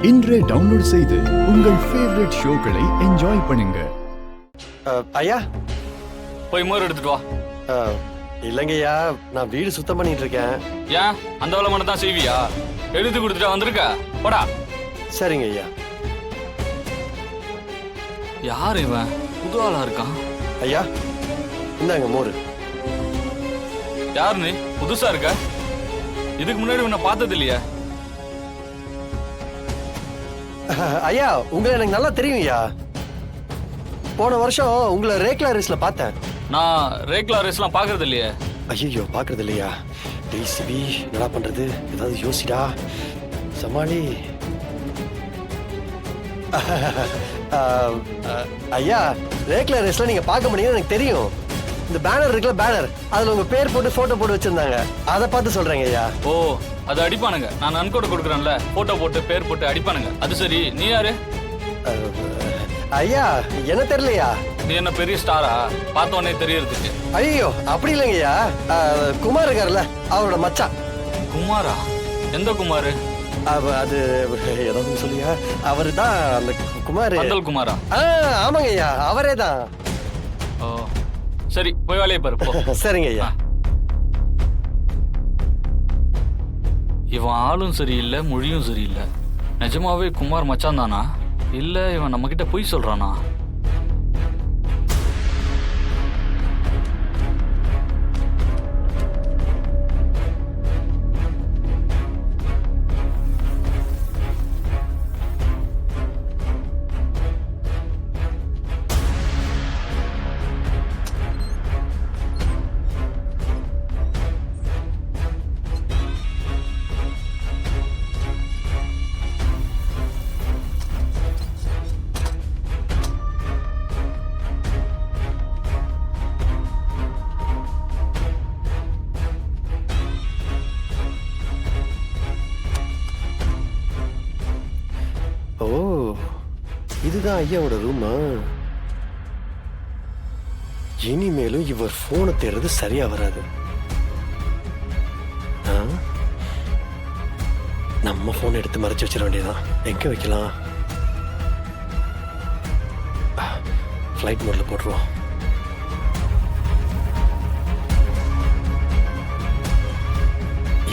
இன்றே டவுன்லோட் செய்து உங்கள் ஃபேவரட் ஷோக்களை என்ஜாய் பண்ணுங்க. ஐயா போய் மோர் எடுத்துட்டு வா. இல்லைங்கய்யா, நான் வீடு சுத்தம் பண்ணிட்டு இருக்கேன். ஏன் அந்த வேலை மட்டும் தான் செய்வியா? எடுத்து கொடுத்துட்டா வந்திருக்க போடா. சரிங்க ஐயா. யார் இவன்? புது ஆளா இருக்கான். ஐயா இந்தாங்க மோர். யார் நீ? புதுசா இருக்க. இதுக்கு முன்னாடி உன்னை பார்த்தது இல்லையா? ஐயா உங்களை எனக்கு நல்லா தெரியும் ஐயா. போன வருஷம் உங்களை ரேக்லா ரேஸ்ல பார்த்தேன். நான் ரேக்லா ரேஸ்லாம் பார்க்கறது இல்லையே. ஐயோ பார்க்கறது இல்லையா? டேய் சிவி, என்னடா பண்றது? ஏதாவது யோசிடா, சமாளி. ஐயா ரேக்லா ரேஸ்ல நீங்க பார்க்க முடியும்னு எனக்கு தெரியும். இந்த பேனர் இருக்குல்ல, பேனர், அதுல உங்க பேர் போட்டு போட்டோ போட்டு வச்சிருந்தாங்க. அதை பார்த்து சொல்றேங்க ஐயா. ஓ, அது அடிப்பானுங்க. நான் நன்கொடை கொடுக்குறேன்ல, போட்டோ போட்டு பேர் போட்டு அடிப்பானுங்க. அது சரி, நீ யாரு? ஐயா என்ன தெரியலையா? நீ என்ன பெரிய ஸ்டாரா? பார்த்த உடனே தெரியறதுக்கு. ஐயோ அப்படி இல்லைங்கய்யா, குமார் இருக்காருல்ல, அவரோட மச்சான். குமாரா? எந்த குமாரு? அது ஏதாவது சொல்லியா? அவரு தான் அந்த குமார். பந்தல் குமாரா? ஆமாங்க ஐயா, அவரே தான். ஓ சரி, போய் வேலையை பாரு போ. சரிங்க ஐயா. இவன் ஆளும் சரியில்லை, மொழியும் சரியில்லை. நிஜமாவே குமார் மச்சான் தானா? இல்ல இவன் நம்ம கிட்ட பொய் சொல்றானா? ஓ, இதுதான் ஐயாவோட ரூமா. இனிமேலும் இவர் போனை தேடுறது சரியா வராது. நம்ம போன் எடுத்து மறைச்சு வச்சிட வேண்டியதான். எங்க வைக்கலாம்? ஃப்ளைட் மோட்ல போட்டுருவோம்.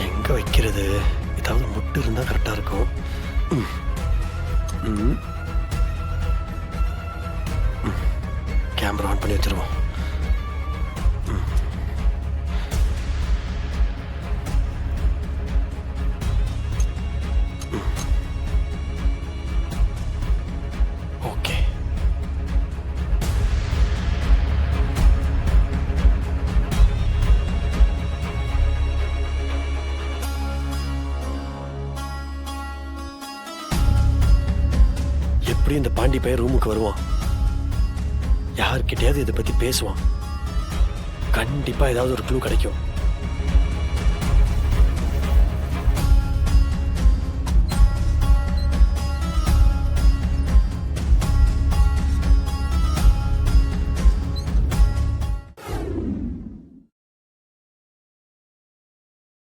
எங்க வைக்கிறது? ஏதாவது முட்டு இருந்தா கரெக்டா இருக்கும். கேமரா ஆன் பண்ணி வச்சிருவோம். ஓகே. எப்படி இந்த பாண்டி பையன் ரூமுக்கு வருவான்? யார்கிட்டயாவது இதை பத்தி பேசுவான். கண்டிப்பா ஏதாவது ஒரு க்ளூ கிடைக்கும்.